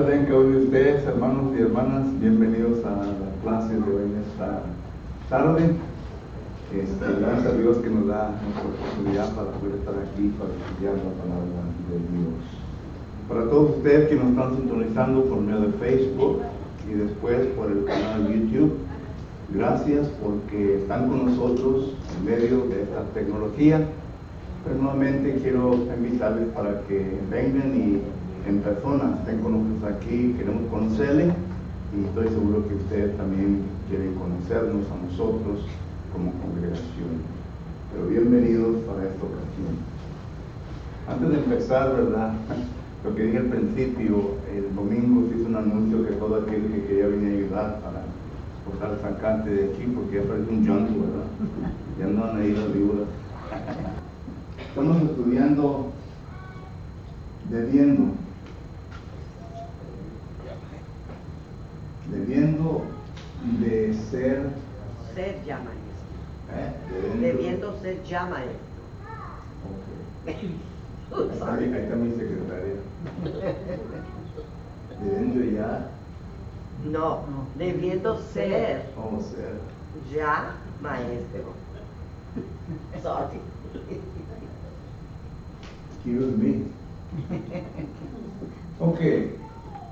Cada uno de ustedes, hermanos y hermanas, bienvenidos a la clase de hoy esta tarde. Gracias a Dios que nos da nuestra oportunidad para poder estar aquí para estudiar la palabra de Dios. Para todos ustedes que nos están sintonizando por medio de Facebook y después por el canal de YouTube, gracias porque están con nosotros en medio de esta tecnología. Pero nuevamente quiero invitarles para que vengan y en persona estén con nosotros aquí. Queremos conocerles y estoy seguro que ustedes también quieren conocernos a nosotros como congregación. Pero bienvenidos para esta ocasión. Antes de empezar, ¿verdad? Lo que dije al principio, el domingo se hizo un anuncio que todo aquel que quería venir a ayudar para cortar el sacante de aquí, porque ya parece un jungle, ¿verdad? Ya andan ahí las víboras. Estamos estudiando debiendo de ser ya maestro. Debiendo ser ya maestro. Okay. Ahí está mi secretaria. Debiendo ya. No, debiendo ser. ¿Cómo ser? Ya maestro. Sorry. Excuse me. Ok,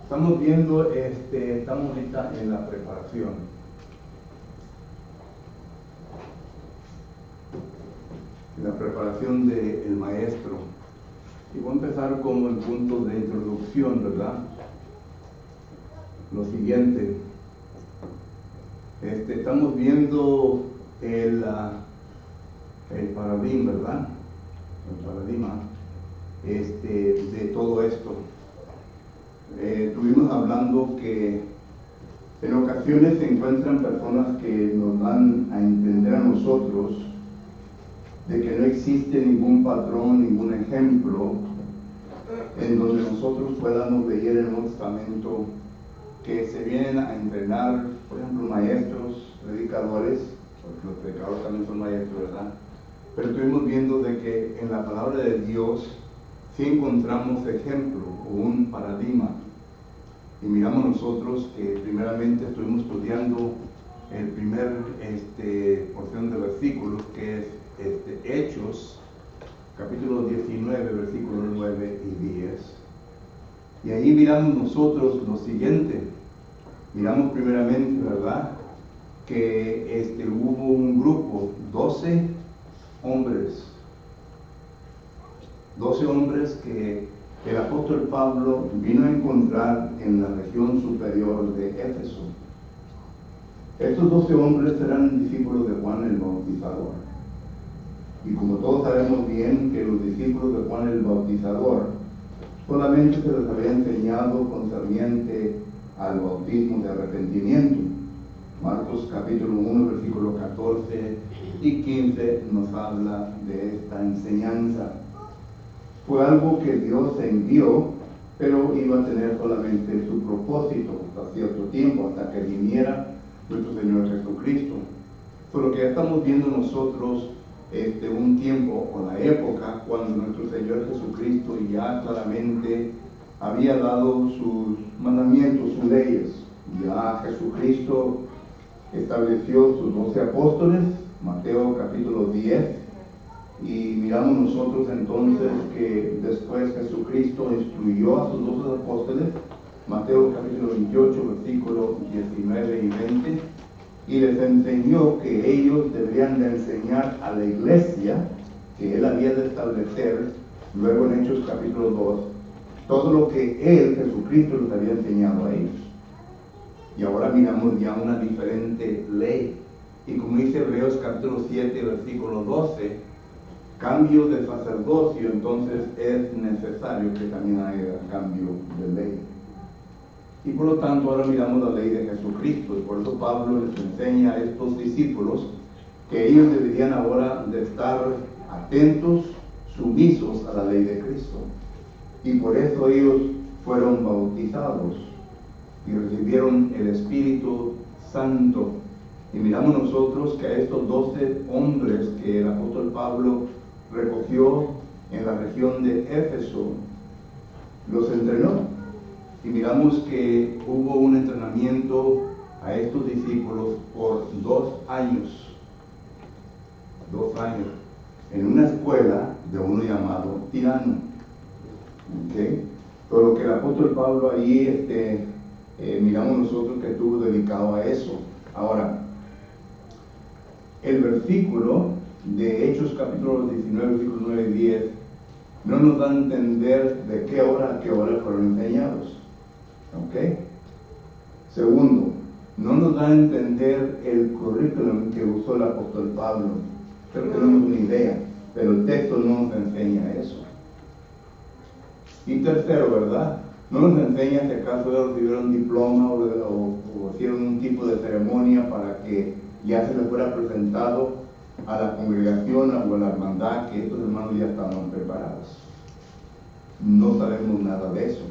estamos viendo, estamos ahorita en la preparación. En la preparación del maestro. Y voy a empezar como el punto de introducción, ¿verdad? Lo siguiente. Estamos viendo el paradigma, ¿verdad? El paradigma de todo esto. Estuvimos hablando que en ocasiones se encuentran personas que nos dan a entender a nosotros de que no existe ningún patrón, ningún ejemplo en donde nosotros podamos leer en el Nuevo Testamento que se vienen a entrenar, por ejemplo, maestros, predicadores, porque los predicadores también son maestros, ¿verdad? Pero estuvimos viendo de que en la palabra de Dios sí encontramos ejemplo o un paradigma. Y miramos nosotros que primeramente estuvimos estudiando el primer porción de versículos, que es Hechos, capítulo 19, versículos 9 y 10. Y ahí miramos nosotros lo siguiente. Miramos primeramente, ¿verdad?, que hubo un grupo, 12 hombres que el apóstol Pablo vino a encontrar en la región superior de Éfeso. Estos 12 hombres eran discípulos de Juan el Bautizador. Y como todos sabemos bien que los discípulos de Juan el Bautizador solamente se les había enseñado concerniente al bautismo de arrepentimiento. Marcos capítulo 1, versículo 14 y 15 nos habla de esta enseñanza. Fue algo que Dios envió, pero iba a tener solamente su propósito hasta cierto tiempo, hasta que viniera nuestro Señor Jesucristo. Por lo que ya estamos viendo nosotros un tiempo o la época cuando nuestro Señor Jesucristo ya claramente había dado sus mandamientos, sus leyes. Ya Jesucristo estableció sus 12 apóstoles, Mateo capítulo 10, y miramos nosotros entonces que después Jesucristo instruyó a sus 12 apóstoles, Mateo capítulo 28, versículos 19 y 20, y les enseñó que ellos deberían de enseñar a la iglesia que Él había de establecer, luego en Hechos capítulo 2, todo lo que Él, Jesucristo, les había enseñado a ellos. Y ahora miramos ya una diferente ley. Y como dice Hebreos capítulo 7, versículo 12, cambio de sacerdocio, entonces es necesario que también haya cambio de ley. Y por lo tanto ahora miramos la ley de Jesucristo, y por eso Pablo les enseña a estos discípulos que ellos deberían ahora de estar atentos, sumisos a la ley de Cristo. Y por eso ellos fueron bautizados y recibieron el Espíritu Santo. Y miramos nosotros que a estos 12 hombres que el apóstol Pablo recogió en la región de Éfeso, los entrenó y miramos que hubo un entrenamiento a estos discípulos por 2 años. 2 años. En una escuela de uno llamado Tirano. ¿Okay? Todo lo que el apóstol Pablo ahí miramos nosotros que estuvo dedicado a eso. Ahora, el versículo de Hechos capítulo 19, versículos 9 y 10 no nos da a entender de qué hora a qué hora fueron enseñados. ¿Ok? Segundo, no nos da a entender el currículum que usó el apóstol Pablo. Pero tenemos una idea, pero el texto no nos enseña eso. Y tercero, ¿verdad? No nos enseña si acaso ellos recibieron diploma o hicieron un tipo de ceremonia para que ya se les fuera presentado a la congregación o a la hermandad que estos hermanos ya estaban preparados. No sabemos nada de eso.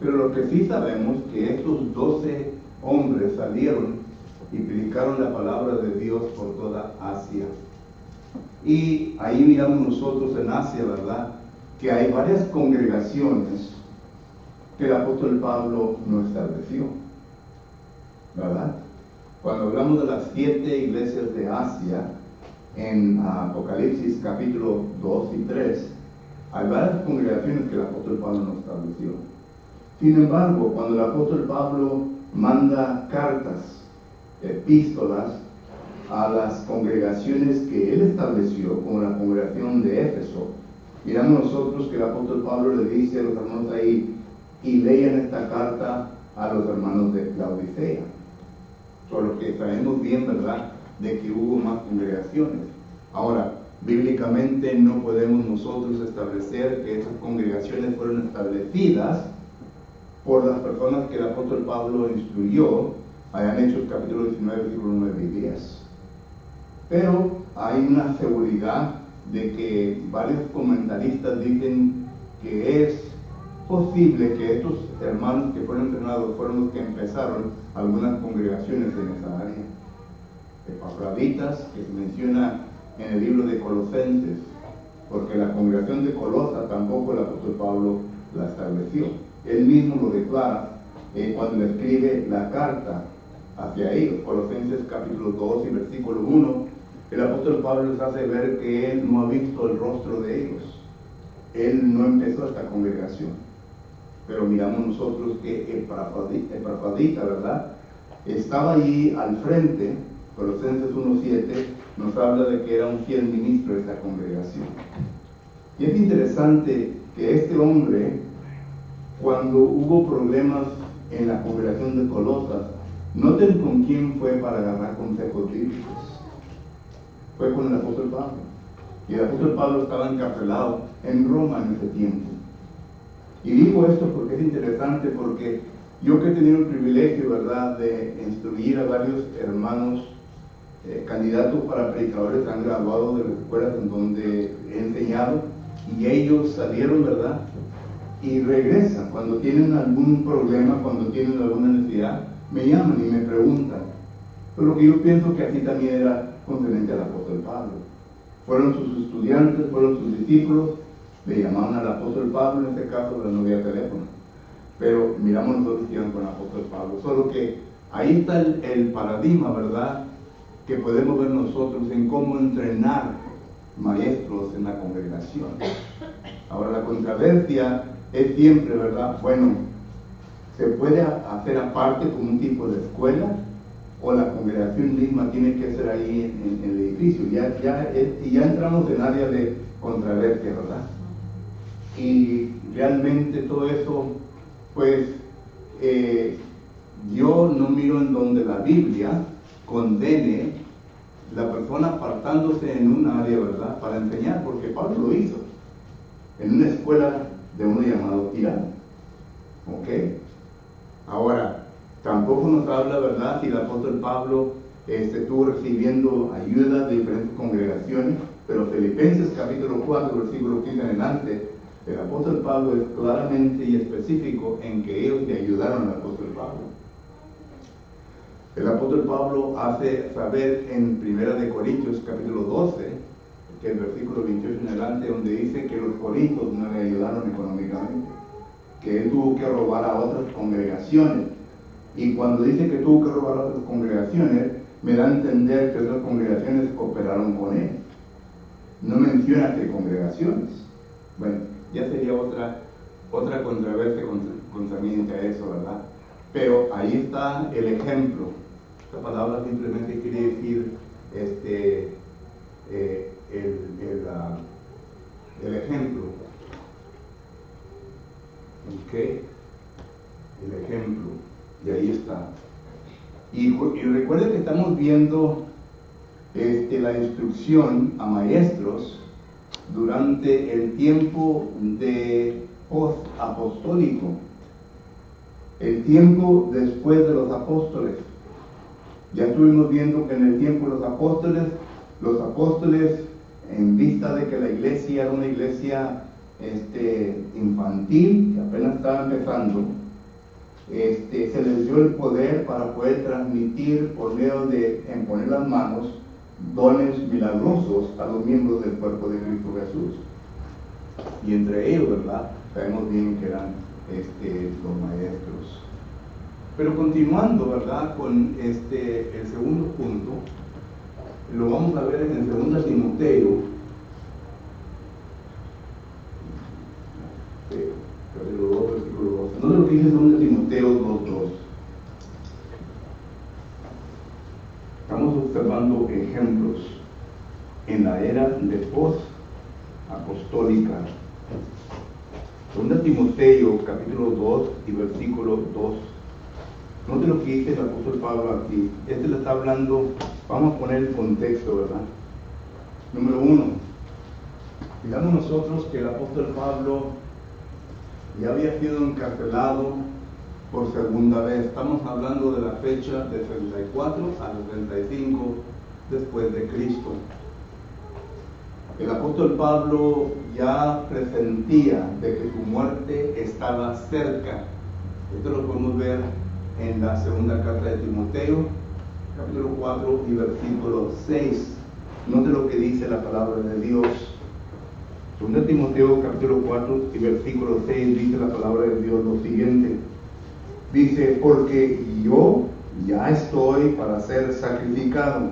Pero lo que sí sabemos es que estos 12 hombres salieron y predicaron la palabra de Dios por toda Asia. Y ahí miramos nosotros en Asia, ¿verdad?, que hay varias congregaciones que el apóstol Pablo no estableció, ¿verdad? Cuando hablamos de las 7 iglesias de Asia, en Apocalipsis capítulo 2 y 3, hay varias congregaciones que el apóstol Pablo no estableció. Sin embargo, cuando el apóstol Pablo manda cartas, epístolas, a las congregaciones que él estableció, como la congregación de Éfeso, miramos nosotros que el apóstol Pablo le dice a los hermanos ahí, y lean esta carta a los hermanos de Laodicea. Solo que sabemos bien, ¿verdad?, de que hubo más congregaciones. Ahora, bíblicamente no podemos nosotros establecer que esas congregaciones fueron establecidas por las personas que el apóstol Pablo instruyó, allá en Hechos capítulo 19, versículos 9 y 10. Pero hay una seguridad de que varios comentaristas dicen que es posible que estos hermanos que fueron entrenados fueron los que empezaron algunas congregaciones en esa área. Epafroditas, que se menciona en el libro de Colosenses, porque la congregación de Colosa tampoco el apóstol Pablo la estableció. Él mismo lo declara cuando le escribe la carta hacia ellos. Colosenses capítulo 2 y versículo 1, el apóstol Pablo les hace ver que él no ha visto el rostro de ellos. Él no empezó esta congregación. Pero miramos nosotros que Epafrodita, ¿verdad?, estaba allí al frente. Colosenses 1:7 nos habla de que era un fiel ministro de esta congregación. Y es interesante que este hombre, cuando hubo problemas en la congregación de Colosas, noten con quién fue para agarrar consejos bíblicos. Fue con el apóstol Pablo. Y el apóstol Pablo estaba encarcelado en Roma en ese tiempo. Y digo esto porque es interesante, porque yo que he tenido el privilegio, ¿verdad?, de instruir a varios hermanos candidatos para predicadores, han graduado de las escuelas en donde he enseñado, y ellos salieron, ¿verdad?, y regresan cuando tienen algún problema, cuando tienen alguna necesidad, me llaman y me preguntan. Pero lo que yo pienso que así también era concerniente al apóstol Pablo. Fueron sus estudiantes, fueron sus discípulos, le llamaban al apóstol Pablo, en este caso, pero no había teléfono. Pero miramos nosotros que iban con el apóstol Pablo. Solo que ahí está el paradigma, ¿verdad?, que podemos ver nosotros en cómo entrenar maestros en la congregación. Ahora, la controversia es siempre, ¿verdad? Bueno, ¿se puede hacer aparte como un tipo de escuela? ¿O la congregación misma tiene que ser ahí en el edificio? Ya entramos en área de controversia, ¿verdad? Y realmente todo eso, pues, yo no miro en donde la Biblia condene la persona apartándose en un área, ¿verdad?, para enseñar, porque Pablo lo hizo en una escuela de uno llamado Tirano. ¿Ok? Ahora, tampoco nos habla, ¿verdad?, si el apóstol Pablo estuvo recibiendo ayuda de diferentes congregaciones, pero Filipenses capítulo 4, versículo 15 en adelante, el apóstol Pablo es claramente y específico en que ellos le ayudaron al apóstol Pablo. El apóstol Pablo hace saber en 1 Corintios capítulo 12, que el versículo 28 en adelante, donde dice que los corintios no le ayudaron económicamente. que él tuvo que robar a otras congregaciones. Y cuando dice que tuvo que robar a otras congregaciones, me da a entender que esas congregaciones cooperaron con él. No menciona qué congregaciones. Bueno, ya sería otra controversia concerniente a eso, ¿verdad? Pero ahí está el ejemplo. Esta palabra simplemente quiere decir el ejemplo. ¿Ok? El ejemplo. Y ahí está. Y recuerden que estamos viendo la instrucción a maestros durante el tiempo de post-apostólico, el tiempo después de los apóstoles. Ya estuvimos viendo que en el tiempo de los apóstoles, en vista de que la iglesia era una iglesia infantil, que apenas estaba empezando, se les dio el poder para poder transmitir por medio de imponer las manos dones milagrosos a los miembros del cuerpo de Cristo Jesús. Y entre ellos, ¿verdad?, sabemos bien que eran los maestros. Pero continuando, ¿verdad?, con el segundo punto, lo vamos a ver en 2 Timoteo, capítulo 2, versículo 12. No lo que dice 2 Timoteo 2:2. Estamos observando ejemplos en la era de post-apostólica. 2 Timoteo, capítulo 2 y versículo 2. Note lo que dice el apóstol Pablo aquí. Le está hablando, vamos a poner el contexto, ¿verdad? Número 1. Digamos nosotros que el apóstol Pablo ya había sido encarcelado por segunda vez. Estamos hablando de la fecha de 64 a 65 después de Cristo. El apóstol Pablo ya presentía de que su muerte estaba cerca. Esto lo podemos ver en la segunda carta de Timoteo, capítulo 4 y versículo 6. Note lo que dice la palabra de Dios. Segunda Timoteo, capítulo 4 y versículo 6, dice la palabra de Dios lo siguiente. Dice, porque yo ya estoy para ser sacrificado,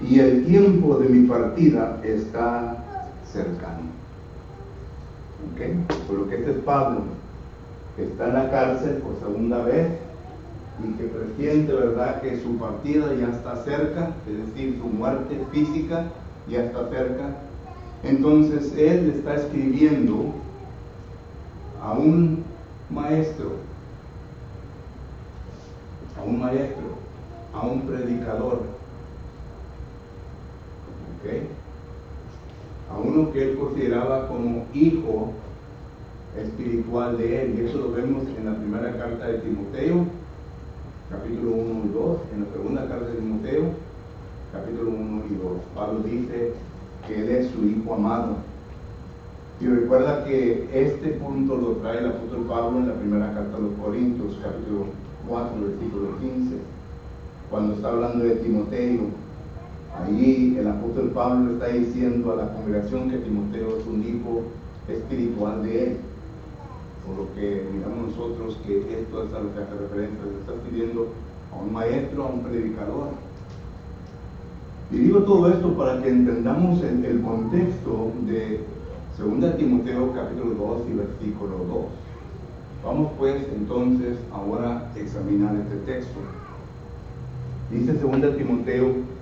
y el tiempo de mi partida está cercano. ¿Ok? Por lo que este es Pablo, que está en la cárcel por segunda vez, y que presiente, ¿verdad?, que su partida ya está cerca, es decir, su muerte física ya está cerca. Entonces él le está escribiendo a un maestro, a un predicador, ¿ok?, a uno que él consideraba como hijo espiritual de él. Y eso lo vemos en la primera carta de Timoteo, capítulo 1 y 2, en la segunda carta de Timoteo, capítulo 1 y 2. Pablo dice que él es su hijo amado. Y recuerda que este punto lo trae el apóstol Pablo en la primera carta a los Corintios, capítulo 4, versículo 15, cuando está hablando de Timoteo. Allí el apóstol Pablo le está diciendo a la congregación que Timoteo es un hijo espiritual de él. Por lo que miramos nosotros que esto es a lo que hace referencia. Se está pidiendo a un maestro, a un predicador. Y digo todo esto para que entendamos el contexto de 2 Timoteo capítulo 2 y versículo 2. Vamos pues entonces ahora a examinar este texto. Dice 2 Timoteo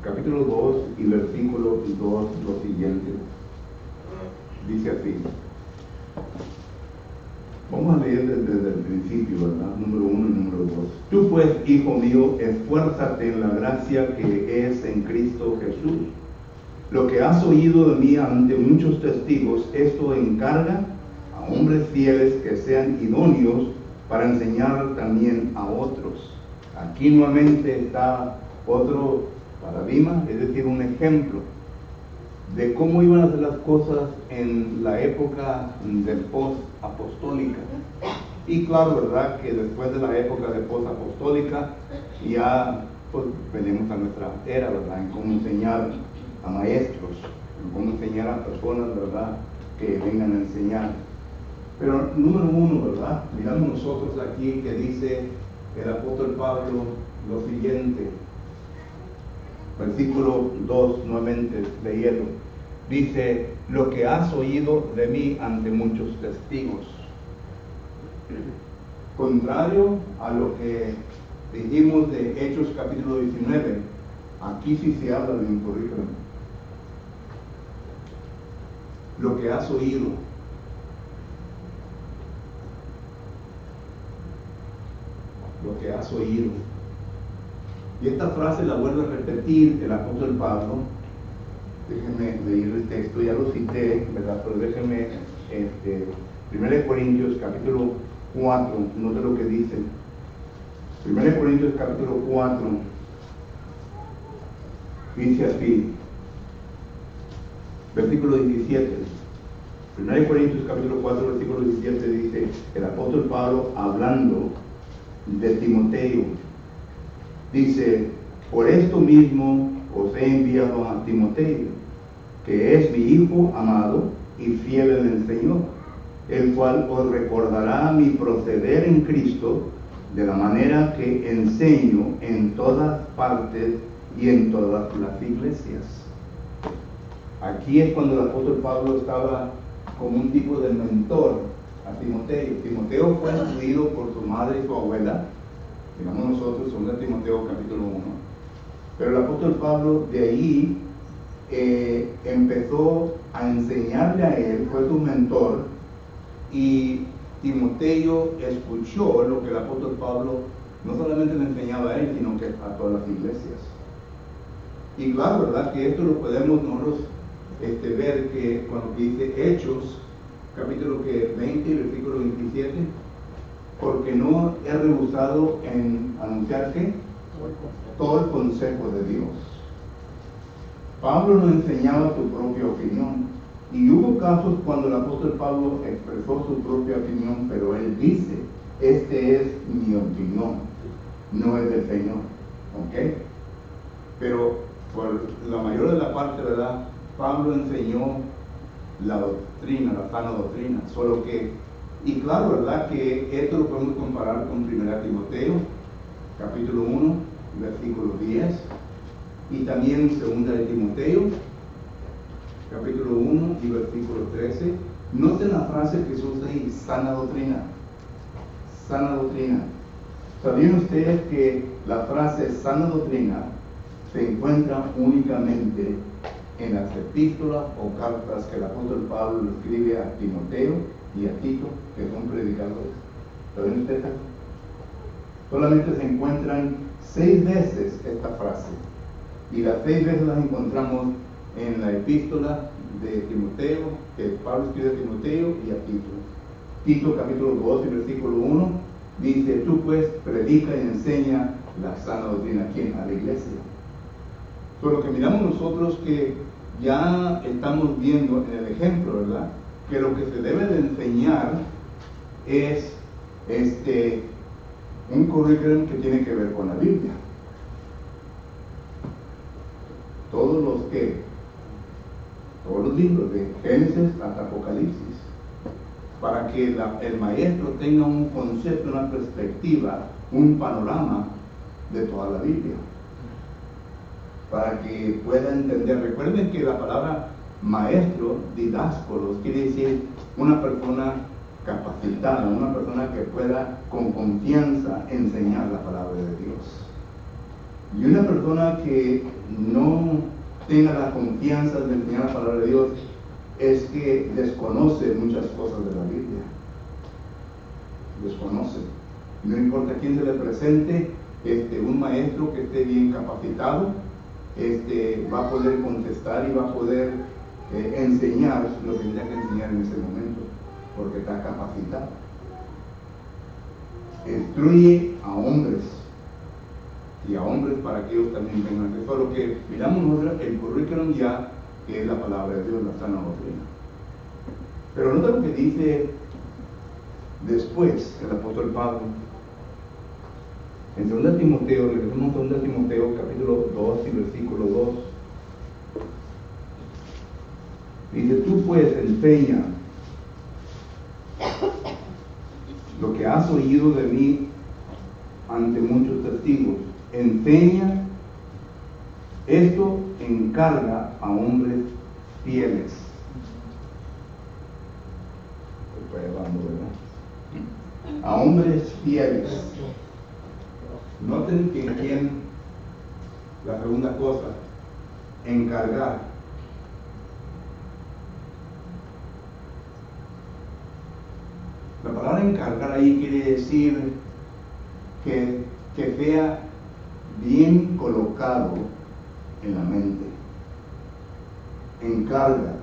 capítulo 2 y versículo 2 lo siguiente. Dice así. Vamos a leer desde el principio, ¿verdad? Número 1 y número 2. Tú pues, hijo mío, esfuérzate en la gracia que es en Cristo Jesús. Lo que has oído de mí ante muchos testigos, esto encarga a hombres fieles que sean idóneos para enseñar también a otros. Aquí nuevamente está otro paradigma, es decir, un ejemplo de cómo iban a ser las cosas en la época del post-apostólica. Y claro, ¿verdad?, que después de la época de post-apostólica ya pues venimos a nuestra era, ¿verdad?, en cómo enseñar a maestros, en cómo enseñar a personas, ¿verdad?, que vengan a enseñar. Pero número uno, ¿verdad? Miramos nosotros aquí que dice el apóstol Pablo lo siguiente. Versículo 2, nuevamente, leyendo. Dice, lo que has oído de mí ante muchos testigos. Contrario a lo que dijimos de Hechos capítulo 19, aquí sí se habla de un currículum. Lo que has oído. Lo que has oído. Y esta frase la vuelve a repetir el apóstol Pablo. Déjenme leer el texto, ya lo cité, ¿verdad? Pero déjenme, 1 Corintios capítulo 4, note lo que dice. 1 Corintios capítulo 4, dice así, versículo 17. 1 Corintios capítulo 4, versículo 17 dice, el apóstol Pablo hablando de Timoteo, dice, por esto mismo os he enviado a Timoteo, que es mi hijo amado y fiel en el Señor, el cual os recordará mi proceder en Cristo, de la manera que enseño en todas partes y en todas las iglesias. Aquí es cuando el apóstol Pablo estaba como un tipo de mentor a Timoteo. Timoteo fue instruido por su madre y su abuela, digamos nosotros, 2 Timoteo capítulo 1. Pero el apóstol Pablo de ahí empezó a enseñarle a él, fue su mentor, y Timoteo escuchó lo que el apóstol Pablo no solamente le enseñaba a él, sino que a todas las iglesias. Y claro, ¿verdad? Que esto lo podemos nosotros ver que cuando dice Hechos, capítulo 20, versículo 27, porque no he rehusado en anunciar que todo el consejo de Dios. Pablo no enseñaba su propia opinión, y hubo casos cuando el apóstol Pablo expresó su propia opinión, pero él dice, este es mi opinión, no es del Señor, ¿ok? Pero por la mayor de la parte, ¿verdad? Pablo enseñó la doctrina, la sana doctrina, solo que, y claro, ¿verdad? Que esto lo podemos comparar con 1 Timoteo, capítulo 1, versículo 10, y también 2 Timoteo, capítulo 1 y versículo 13. Noten la frase que se usa ahí, sana doctrina. Sana doctrina. ¿Sabían ustedes que la frase sana doctrina se encuentra únicamente en las epístolas o cartas que el apóstol Pablo escribe a Timoteo y a Tito, que son predicadores? ¿Saben ustedes? Solamente se encuentran 6 veces esta frase, y las 6 veces las encontramos en la epístola de Timoteo, que Pablo escribe a Timoteo y a Tito. Tito capítulo 2 y versículo 1 dice, tú pues predica y enseña la sana doctrina. ¿Quién? A la iglesia. Pero lo que miramos nosotros que ya estamos viendo en el ejemplo, ¿verdad? Que lo que se debe de enseñar es un currículum que tiene que ver con la Biblia. Todos los libros, de Génesis hasta Apocalipsis, para que el maestro tenga un concepto, una perspectiva, un panorama de toda la Biblia, para que pueda entender. Recuerden que la palabra maestro, didáscolos, quiere decir una persona capacitada, una persona que pueda con confianza enseñar la palabra de Dios. Y una persona que no tenga la confianza de enseñar la palabra de Dios es que desconoce muchas cosas de la Biblia. Desconoce. No importa quién se le presente, un maestro que esté bien capacitado, va a poder contestar y va a poder enseñar lo que tenga que enseñar en ese momento, porque está capacitado. Instruye a hombres, y a hombres para que ellos también tengan acceso a lo que miramos nosotros, el currículum ya, que es la palabra de Dios, la sana doctrina. Pero nota lo que dice después el apóstol Pablo. En 2 Timoteo, regresamos a 2 Timoteo capítulo 2 y versículo 2. Dice, tú pues enseña oído de mí ante muchos testigos. Enseña esto, encarga a hombres fieles. Estoy hablando, ¿verdad? A hombres fieles. Noten que en la segunda cosa, encargar. La palabra encargar ahí quiere decir que sea bien colocado en la mente. Encarga.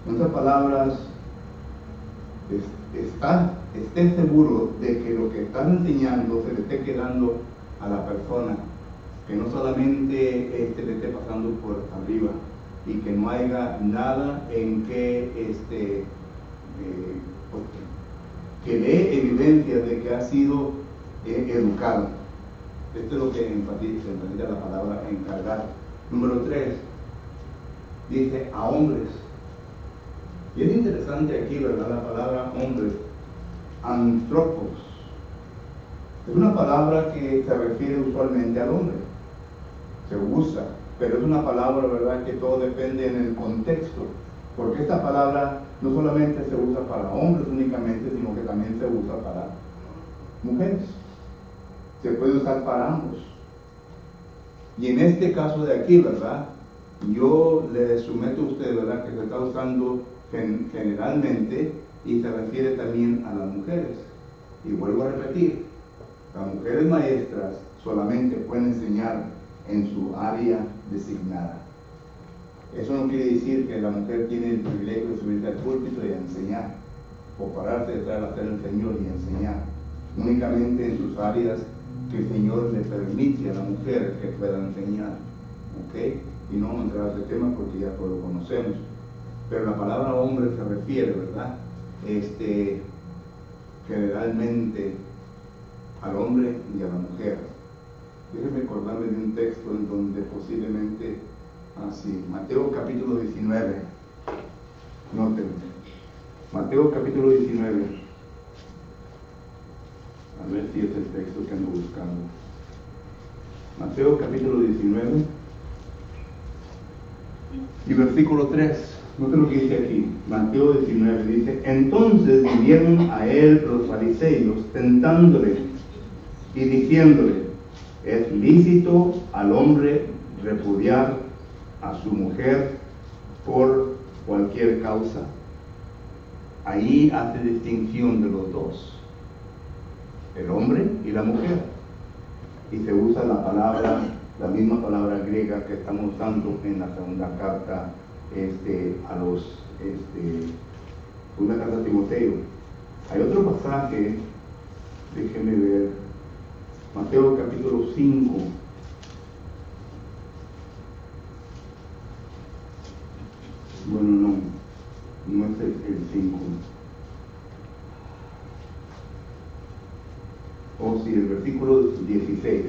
En otras palabras, esté seguro de que lo que estás enseñando se le esté quedando a la persona, que no solamente le esté pasando por arriba y que no haya nada en que que dé evidencia de que ha sido educado. Esto es lo que enfatiza la palabra encargar. Número 3, dice a hombres. Y es interesante aquí, ¿verdad? La palabra hombres, antropos. Es una palabra que se refiere usualmente al hombre. Se usa, pero es una palabra, ¿verdad?, que todo depende en el contexto. Porque esta palabra no solamente se usa para hombres únicamente, sino que también se usa para mujeres. Se puede usar para ambos. Y en este caso de aquí, ¿verdad?, yo le someto a usted, ¿verdad?, que se está usando generalmente y se refiere también a las mujeres. Y vuelvo a repetir, las mujeres maestras solamente pueden enseñar en su área designada. Eso no quiere decir que la mujer tiene el privilegio de subirse al púlpito y enseñar, o pararse detrás de la del Señor y enseñar. Únicamente en sus áreas que el Señor le permite a la mujer que pueda enseñar. ¿Ok? Y no vamos a entrar a ese tema porque ya todos lo conocemos. Pero la palabra hombre se refiere, ¿verdad?, generalmente al hombre y a la mujer. Déjenme acordarme de un texto en donde posiblemente, Mateo capítulo 19. Noten, Mateo capítulo 19. A ver si es el texto que ando buscando. Mateo capítulo 19 y versículo 3. Noten lo que dice aquí. Mateo 19 dice: entonces vinieron a él los fariseos tentándole y diciéndole: ¿es lícito al hombre repudiar a su mujer por cualquier causa? Ahí hace distinción de los dos, el hombre y la mujer, y se usa la misma palabra griega que estamos usando en la segunda carta a los segunda carta a Timoteo. Hay otro pasaje, déjenme ver, Mateo capítulo 5. Bueno, no es el 5. Sí, el versículo 16.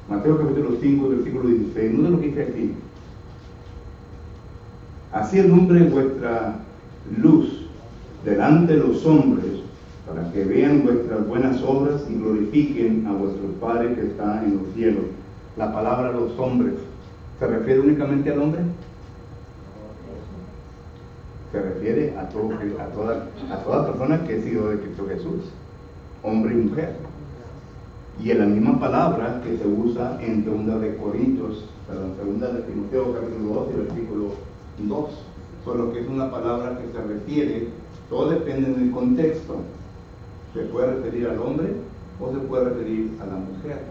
Mateo capítulo 5, versículo 16. No es lo que dice aquí. Así alumbre vuestra luz delante de los hombres, para que vean vuestras buenas obras y glorifiquen a vuestro Padre que está en los cielos. La palabra los hombres, ¿se refiere únicamente al hombre? Se refiere a toda persona que ha sido de Cristo Jesús, hombre y mujer. Y en la misma palabra que se usa en segunda de Timoteo capítulo 2 y versículo 2, solo que es una palabra que se refiere, todo depende del contexto. Se puede referir al hombre o se puede referir a la mujer.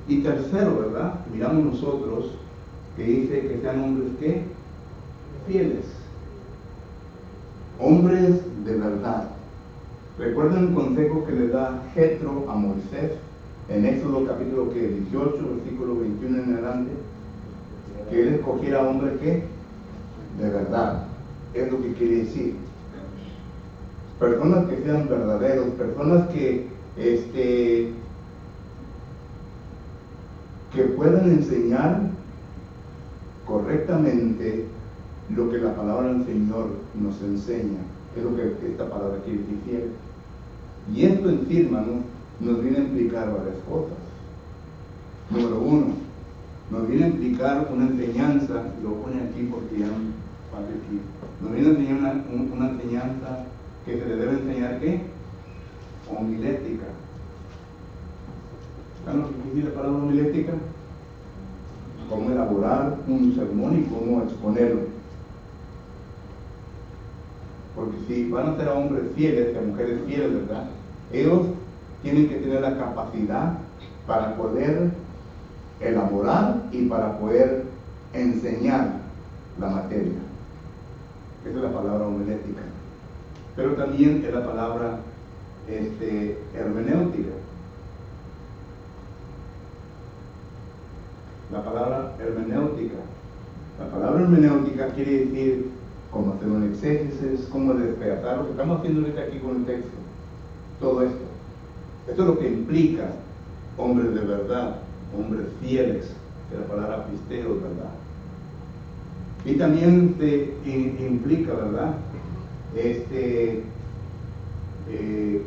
Y tercero, ¿verdad?, miramos nosotros que dice que sean hombres ¿qué? Fieles, hombres de verdad. ¿Recuerdan el consejo que le da Jetro a Moisés en Éxodo capítulo 18, versículo 21 en adelante? Que él escogiera hombres ¿qué? De verdad. Es lo que quiere decir. Personas que sean verdaderos, personas que puedan enseñar correctamente lo que la palabra del Señor nos enseña. Es lo que esta palabra quiere decir. Y esto en sí, hermanos, nos viene a implicar varias cosas. Número uno, nos viene a implicar una enseñanza, lo pone aquí porque ya falta aquí, nos viene a enseñar una enseñanza que se le debe enseñar, ¿qué? Homilética. ¿Saben lo que quiere decir la palabra homilética? Cómo elaborar un sermón y cómo exponerlo. Porque si van a ser a hombres fieles, a mujeres fieles, ¿verdad? Ellos tienen que tener la capacidad para poder elaborar y para poder enseñar la materia. Esa es la palabra homilética. Pero también es la palabra hermenéutica. La palabra hermenéutica. La palabra hermenéutica quiere decir cómo hacer un exégesis, cómo despedazar lo que estamos haciendo ahorita aquí con el texto. Todo esto. Esto es lo que implica hombres de verdad, hombres fieles, que la palabra pisteros, ¿verdad? Y también implica, ¿verdad?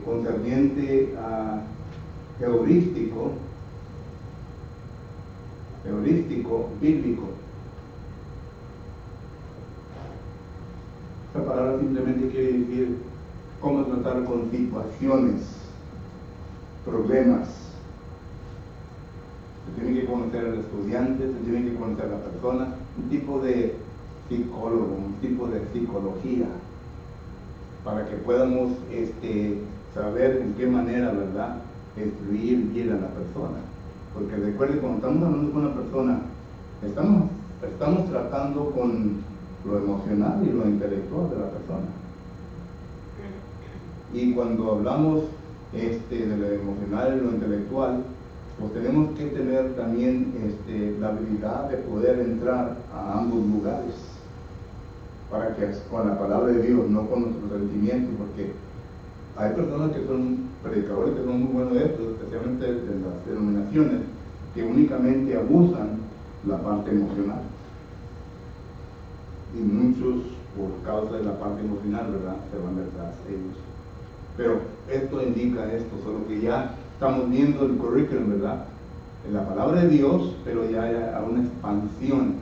Concerniente a heurístico, bíblico. Esta palabra simplemente quiere decir cómo tratar con situaciones, problemas. Se tiene que conocer al estudiante, se tiene que conocer a la persona, un tipo de psicólogo, un tipo de psicología, para que podamos saber en qué manera, ¿verdad?, instruir bien a la persona. Porque recuerden, cuando estamos hablando con una persona, estamos tratando con lo emocional y lo intelectual de la persona. Y cuando hablamos de lo emocional y lo intelectual, pues tenemos que tener también la habilidad de poder entrar a ambos lugares, para que con la palabra de Dios, no con nuestros sentimientos, porque hay personas que son predicadores que son muy buenos de esto, especialmente de las denominaciones, que únicamente abusan la parte emocional. Y muchos, por causa de la parte emocional, ¿verdad?, se van detrás de ellos. Pero esto indica esto, solo que ya estamos viendo el currículum, ¿verdad?, en la palabra de Dios, pero ya hay una expansión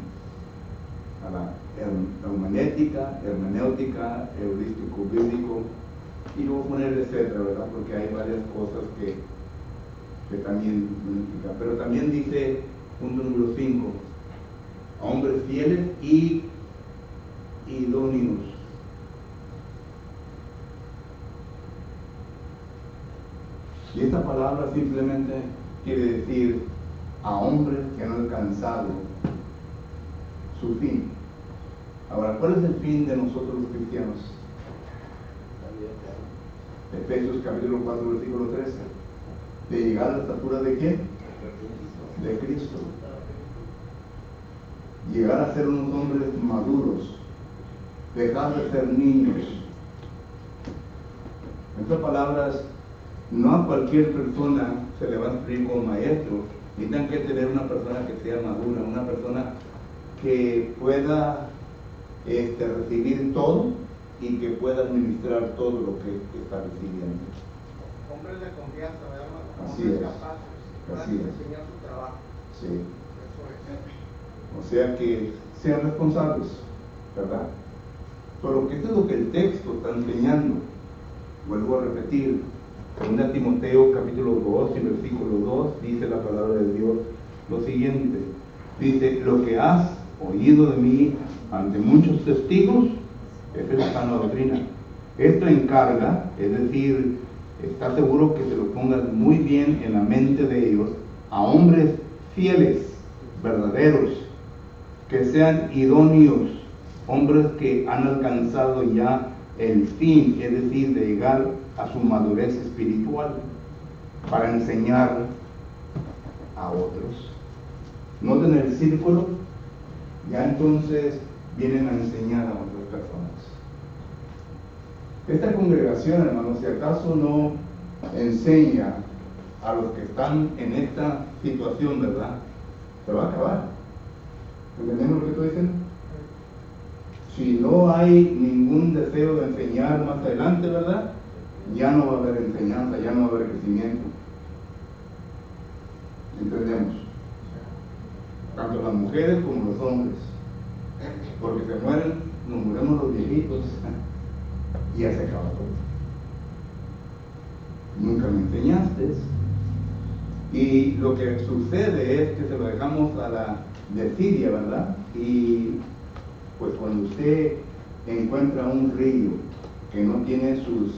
a la homilética, hermenéutica, heurístico, bíblico, y luego poner etcétera, ¿verdad?, porque hay varias cosas que también significa. Pero también dice, punto número 5, hombres fieles y idóneos. Y esta palabra simplemente quiere decir a hombres que han alcanzado su fin. Ahora, ¿cuál es el fin de nosotros los cristianos? Efesios capítulo 4, versículo 13. De llegar a la estatura de ¿qué? De Cristo. Llegar a ser unos hombres maduros. Dejar de ser niños. En otras palabras, no a cualquier persona se le va a instruir como maestro. Necesitan que tener una persona que sea madura, una persona que pueda recibir todo y que pueda administrar todo lo que está recibiendo. Hombres de confianza, ¿verdad? Así Hombres es. capaces, Así es. enseñar su trabajo. Sí. Eso es. O sea que sean responsables, ¿verdad? Pero que esto es lo que el texto está enseñando. Vuelvo a repetir, 2 Timoteo capítulo 2 y versículo 2 dice la palabra de Dios lo siguiente. Dice, lo que has oído de mí ante muchos testigos, esa es la sana doctrina. Esto encarga, es decir, está seguro que se lo pongas muy bien en la mente de ellos, a hombres fieles, verdaderos, que sean idóneos, hombres que han alcanzado ya el fin, es decir, de llegar a su madurez espiritual, para enseñar a otros. Noten el círculo, ya entonces vienen a enseñar a otras personas. Esta congregación, hermanos, si acaso no enseña a los que están en esta situación, ¿verdad?, se va a acabar. ¿Entendemos lo que estoy diciendo? Si no hay ningún deseo de enseñar más adelante, ¿verdad?, ya no va a haber enseñanza, ya no va a haber crecimiento. ¿Entendemos? Tanto las mujeres como los hombres. Porque se mueren, nos morimos los viejitos y ya se acaba todo. Nunca me enseñaste. Y lo que sucede es que se lo dejamos a la desidia, ¿verdad? Y pues cuando usted encuentra un río que no tiene sus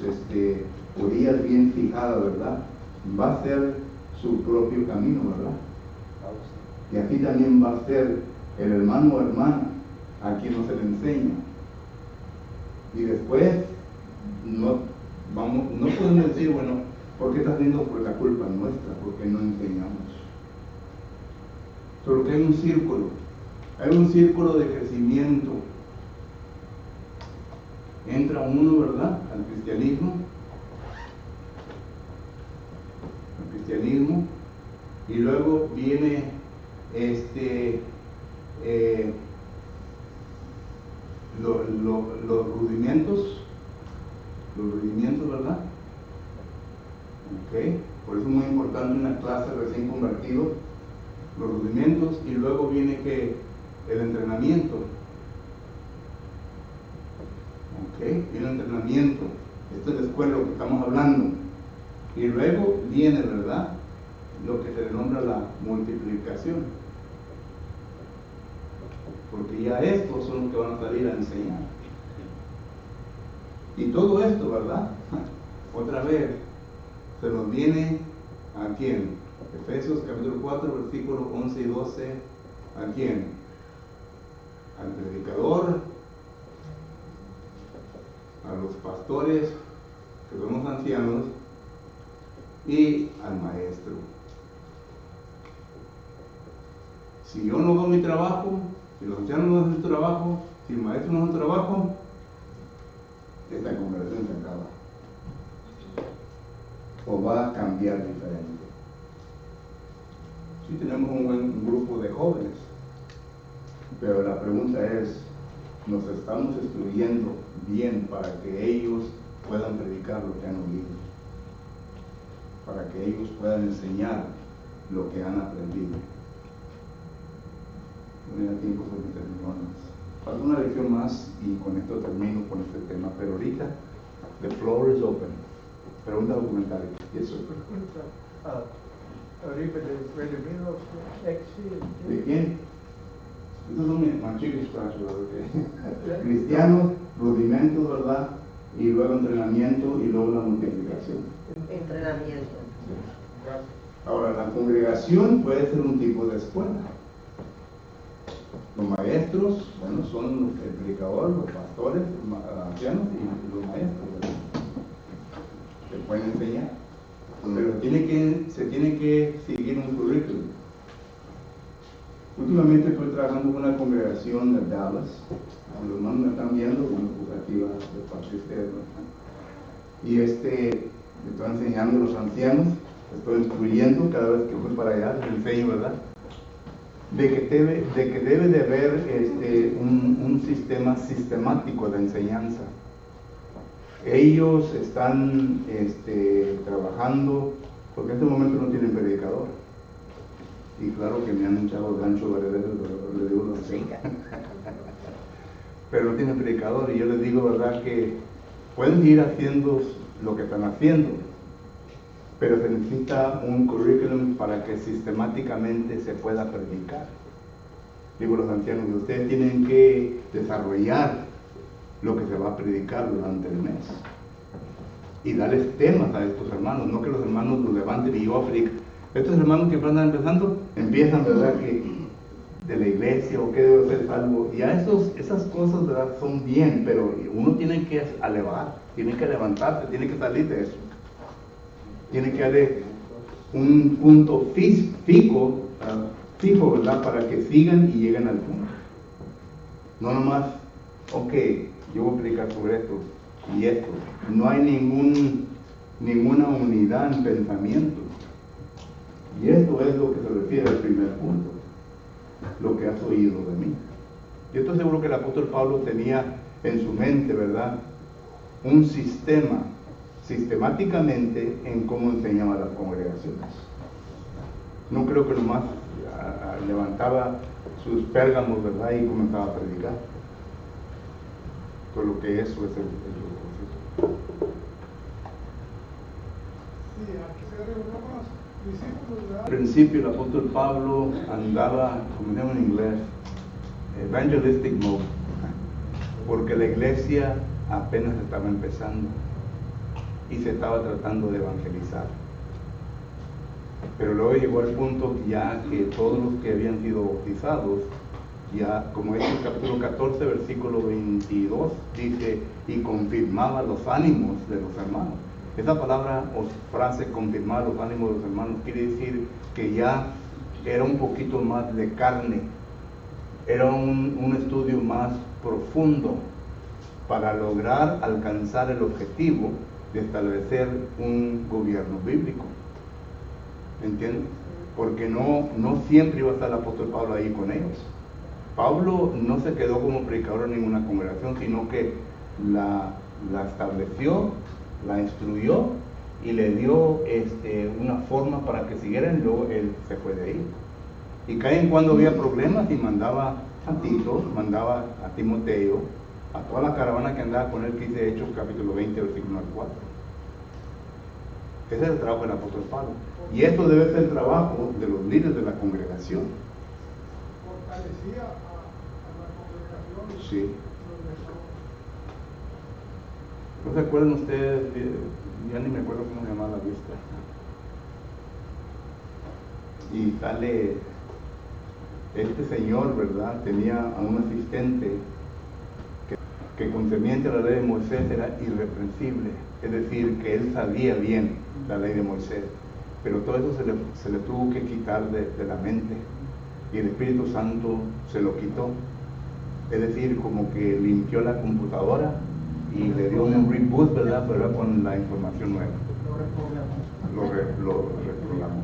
orillas bien fijadas, ¿verdad? Va a ser su propio camino, ¿verdad? Y aquí también va a ser el hermano o hermana a quien no se le enseña. Y después no podemos decir, bueno, ¿por qué está haciendo por la culpa nuestra? Porque no enseñamos. Solo que hay un círculo de crecimiento. Entra uno, ¿verdad?, al cristianismo, y luego viene los rudimentos, ¿verdad? Ok, por eso es muy importante una clase recién convertido, los rudimentos, y luego viene que el entrenamiento. Ok, viene el entrenamiento. Esto es la escuela, lo que estamos hablando. Y luego viene, ¿verdad?, lo que se le nombra la multiplicación. Porque ya estos son los que van a salir a enseñar. Y todo esto, ¿verdad?, otra vez, se nos viene ¿a quién? Efesios capítulo 4, versículos 11 y 12. ¿A quién? Al predicador, a los pastores, que son los ancianos, y al maestro. Si yo no hago mi trabajo, si los ancianos no hacen su trabajo, si el maestro no hace su trabajo, esta conversación se acaba. O va a cambiar diferente. Sí tenemos un buen grupo de jóvenes, pero la pregunta es, ¿nos estamos instruyendo bien para que ellos puedan predicar lo que han oído? Para que ellos puedan enseñar lo que han aprendido. No me da tiempo de terminar. Falta una lección más y con esto termino con este tema, pero ahorita the floor is open. Pregunta documentaria. Yes, sir. Ahorita de redimidos ¿De quién? Estos son mis manchicos cristianos, rudimentos, ¿verdad? Y luego entrenamiento y luego la multiplicación. Entrenamiento. Ahora, la congregación puede ser un tipo de escuela. Los maestros, bueno, son el predicador, los pastores, los ancianos y los maestros, ¿verdad? Se pueden enseñar, pero se tiene que seguir un currículum. Últimamente estoy trabajando con una congregación de Dallas. Los hermanos me están viendo, bueno, pues aquí va de parte de ustedes, ¿no? Y estoy enseñando a los ancianos, estoy instruyendo cada vez que voy para allá, les enseño, ¿verdad? De que debe de haber un sistema sistemático de enseñanza. Ellos están trabajando, porque en este momento no tienen predicador. Y claro que me han echado el gancho varias veces, pero le digo lo así. Pero no tienen predicador, y yo les digo, ¿verdad?, que pueden ir haciendo lo que están haciendo, pero se necesita un currículum para que sistemáticamente se pueda predicar. Digo, los ancianos, ustedes tienen que desarrollar lo que se va a predicar durante el mes y darles temas a estos hermanos, no que los hermanos los levanten y yo aplique. Estos hermanos que están empezando, empiezan, ¿verdad?, que de la iglesia o que debe hacer algo, y a esas cosas, ¿verdad?, son bien, pero uno tiene que elevar, tiene que levantarse, tiene que salir de eso. Tiene que haber un punto fijo, ¿verdad?, para que sigan y lleguen al punto. No nomás, ok, yo voy a predicar sobre esto y esto. No hay ninguna unidad en pensamiento. Y esto es lo que se refiere al primer punto, lo que has oído de mí. Yo estoy seguro que el apóstol Pablo tenía en su mente, ¿verdad?, un sistema sistemáticamente en cómo enseñaba las congregaciones. No creo que nomás levantaba sus pérgamos, ¿verdad? Y comenzaba a predicar. Por lo que eso es el propósito. Sí, aquí se reunió con los discípulos, ¿verdad? Al principio el apóstol Pablo andaba, como se llama en inglés, evangelistic mode, porque la iglesia apenas estaba empezando y se estaba tratando de evangelizar. Pero luego llegó al punto ya que todos los que habían sido bautizados, ya como dice el capítulo 14, versículo 22, dice, y confirmaba los ánimos de los hermanos. Esa palabra o frase, confirmar los ánimos de los hermanos, quiere decir que ya era un poquito más de carne, era un estudio más profundo para lograr alcanzar el objetivo de establecer un gobierno bíblico. ¿Me entiendes? Porque no siempre iba a estar el apóstol Pablo ahí con ellos. Pablo no se quedó como predicador en ninguna congregación, sino que la estableció, la instruyó y le dio una forma para que siguieran, y luego él se fue de ahí. Y cada en cuando había problemas y mandaba a Tito, mandaba a Timoteo, a toda la caravana que andaba con él, que dice Hechos capítulo 20, versículo 4. Ese es el trabajo del apóstol Pablo. Y esto debe ser el trabajo de los líderes de la congregación. Fortalecía a la congregación. Sí. ¿No se acuerdan ustedes? Ya ni me acuerdo cómo se llamaba la vista. Y sale este señor, ¿verdad? Tenía a un asistente que concerniente a la ley de Moisés era irreprensible, es decir, que él sabía bien la ley de Moisés, pero todo eso se le tuvo que quitar de la mente, y el Espíritu Santo se lo quitó, es decir, como que limpió la computadora y le dio un reboot, ¿verdad? Pero con la información nueva. Lo reprogramó.